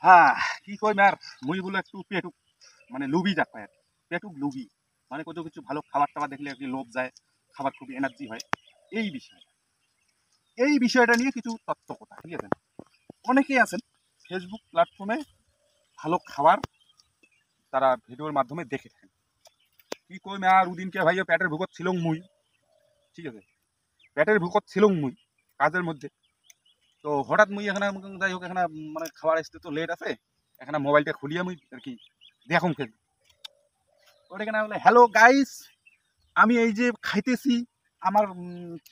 হ্যাঁ, কি কইম আর মুই বলে একটু পেটুক মানে লুবি যাক পায় আর কি। পেটুক লুবি মানে কত কিছু ভালো খাবার টাবার দেখলে আর কি লোভ যায়, খাবার খুব এনার্জি হয়। এই বিষয় এই বিষয়টা নিয়ে কিছু তথ্য কথা ঠিক আছে। অনেকেই আছেন ফেসবুক প্ল্যাটফর্মে ভালো খাবার তারা ভিডিওর মাধ্যমে দেখে থাকেন। কি কইম আর ওদিনকে ভাইয়া পেটের ভুকত ছিল মুই, ঠিক আছে, পেটের ভুকত ছিল মুই কাজের মধ্যে। তো হঠাৎ মুই এখানে যাই হোক এখানে মানে খাবার আসতে তো লেট আছে, এখানে মোবাইলটা খুলিয়ে মুই আর কি দেখুন ফেসবুক। ওটা কেন বলে হ্যালো গাইস, আমি এই যে খাইতেছি, আমার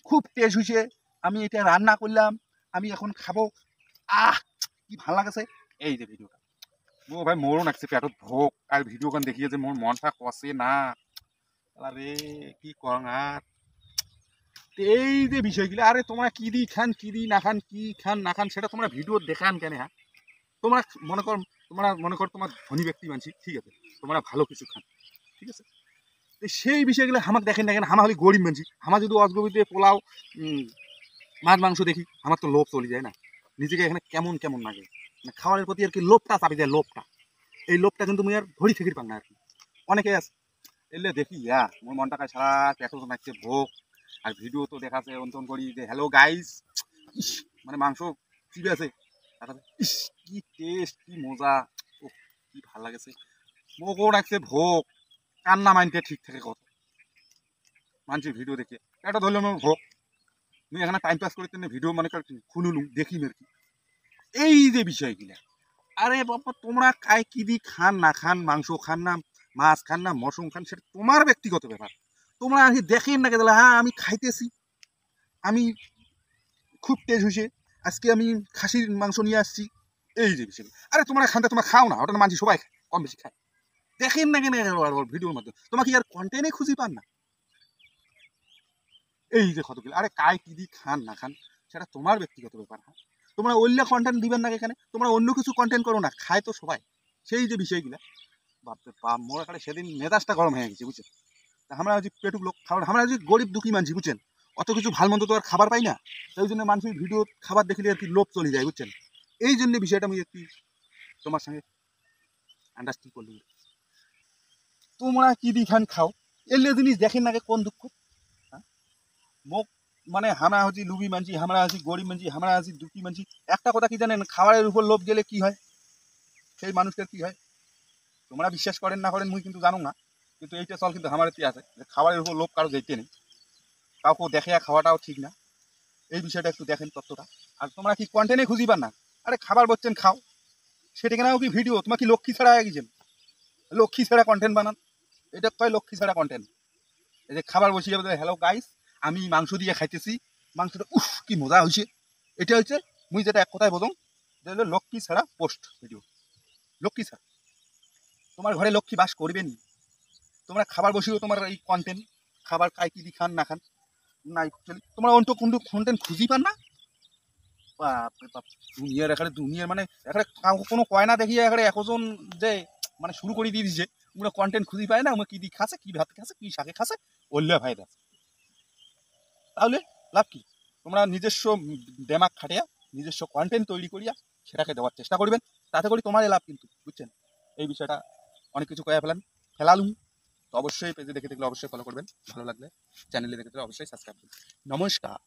খুব টেস্ট হয়েছে, আমি এটা রান্না করলাম, আমি এখন খাবো, আহ কি ভাল লাগছে। এই যে ভিডিওটা ও ভাই মোরও নাকছে পেটত ভোগ আর ভিডিও গান দেখিয়ে যে মোর মনটা কষে না। আরে কি কর আর এই যে বিষয়গুলো, আরে তোমরা কি দি খান কি দি না খান, কি খান না খান সেটা তোমরা ভিডিও দেখান কেন? হ্যাঁ, তোমরা মনে কর তোমার ধনী ব্যক্তি মানছি, ঠিক আছে, তোমরা ভালো কিছু খান, ঠিক আছে, তো সেই বিষয়গুলো আমাকে দেখেন দেখেন, আমার হলে গরিব মানছি, আমার যদি অজগবিতে পোলাও মাছ মাংস দেখি আমার তো লোভ চলে যায় না, নিজেকে এখানে কেমন কেমন লাগে, মানে খাওয়ারের প্রতি আর কি লোভটা চাপি যায়, লোভটা, এই লোভটা কিন্তু মুই আর ধরি থেকে পাং না আর কি। অনেকে আছে এলে দেখি মোর মনটাকে সারা পেটো নাচছে ভোগ, আর ভিডিও তো দেখাচ্ছে অন্তন করি যে হ্যালো গাইস, ইস মানে মাংস চিবে আছে, ইস কি টেস্ট কি মজা, ও কি ভাল লাগেছে, মোকও রাখছে ভোগ, কান্না মাইনতে ঠিক থাকে কত মানছি ভিডিও দেখে, এটা ধরলে আমার ভোগ, মুই এখানে টাইম পাস করি ভিডিও মানে খুলুলু দেখি আর কি। এই যে বিষয়গুলা, আরে বাবা তোমরা কায় কি দি খান না খান, মাংস খান না মাছ খান না মশরুম খান, সেটা তোমার ব্যক্তিগত ব্যাপার। তোমরা আর কি দেখেন না গেলে হ্যাঁ আমি খাইতেছি, আমি খুব টেস্ট হয়েছে, আজকে আমি খাসির মাংস নিয়ে আসছি, এই যে বিষয়। আরে তোমরা খানতে তোমরা খাও না, ওটা মানছি সবাই খায়, কম বেশি খায়, দেখেন না কেন ভিডিওর মাধ্যমে তোমাকে আর কন্টেন্টে খুঁজে পান না। এই যে কতগুলো, আরে কায় কি দি খান না খান সেটা তোমার ব্যক্তিগত ব্যাপার। হ্যাঁ, তোমরা অন্য কন্টেন্ট দিবেন না এখানে, তোমরা অন্য কিছু কন্টেন্ট করো না, খায় তো সবাই, সেই যে বিষয়গুলা বাপরে বাপ, মোর এখানে সেদিন মেজাজটা গরম হয়ে গেছে বুঝছেন। আমরা হচ্ছে পেটুক লোক খাবার, আমরা হচ্ছে গরিব দুঃখী মানছি বুঝছেন, অত কিছু ভাল মন্দ তো আর খাবার পাই না, তাই জন্য মানুষের ভিডিও খাবার দেখলে আর কি লোভ চলে যায় বুঝছেন। এই জন্য বিষয়টা আমি একটু তোমার সঙ্গে আন্ডারস্ট্যান্ড করলি। তোমরা কি দি খান খাও, এলে জিনিস দেখেন না কোন দুঃখ। হ্যাঁ, মোক মানে আমরা হচ্ছি লুবি মানছি, আমরা আছি গরিব মানছি, আমরা আছি দুঃখী মানছি, একটা কথা কি জানেন, খাবারের উপর লোভ গেলে কি হয়, সেই মানুষটার কি হয় তোমরা বিশ্বাস করেন না করেন মুই কিন্তু জানো না, কিন্তু এইটা চল কিন্তু আমার আছে যে খাবারের উপর লোভ কারো যেতে নেই, কাউকে দেখে খাওয়াটাও ঠিক না, এই বিষয়টা একটু দেখেন তত্ত্বটা। আর তোমরা কি কন্টেন্টে খুঁজি পান না, আরে খাবার বলছেন খাও, সেটা কেন কি ভিডিও, তোমার কি লক্ষ্মী ছাড়া গেছেন, লক্ষ্মী ছাড়া কন্টেন্ট বানান, এটা কয় লক্ষ্মী ছাড়া কন্টেন্ট। এই যে খাবার বসিয়ে হ্যালো গাইস, আমি মাংস দিয়ে খাইতেছি, মাংসটা উফ কি মজা হয়েছে, এটা হচ্ছে মুই যেটা এক কথায় বোঝং, যে হলো লক্ষ্মী ছাড়া পোস্ট ভিডিও, লক্ষ্মী ছাড়া, তোমার ঘরে লক্ষ্মী বাস করবেন, তোমরা খাবার বসিয়েও তোমার এই কন্টেন্ট, খাবার খাই কি দি খান না খান, না তোমরা অন্ত কোনটু কন্টেন্ট খুঁজি পান না। বাপরে বাপ, দুনিয়ার এখানে দুনিয়ার মানে এখানে কোনো কয়না দেখিয়ে এখানে একজন যে মানে শুরু করে দিয়ে দিছে, ওগুলো কন্টেন্ট খুঁজি পায় না, ওগুলো কি দি খাচ্ছে, কি ভাত খাচ্ছে, কি শাকে খাচ্ছে, ওল্লা ভাই দেখ, তাহলে লাভ কি? তোমরা নিজস্ব দেমাগ খাটিয়া নিজস্ব কন্টেন্ট তৈরি করিয়া সেটাকে দেওয়ার চেষ্টা করবেন, তাতে করে তোমারই লাভ কিন্তু বুঝছেন। এই বিষয়টা অনেক কিছু কয়ে ফেলালুম। তো অবশ্যই পেজে দেখে দেখলে অবশ্যই ফলো করবেন, ভালো লাগলে চ্যানেলে দেখে দেখলে অবশ্যই সাবস্ক্রাইব করবেন। নমস্কার।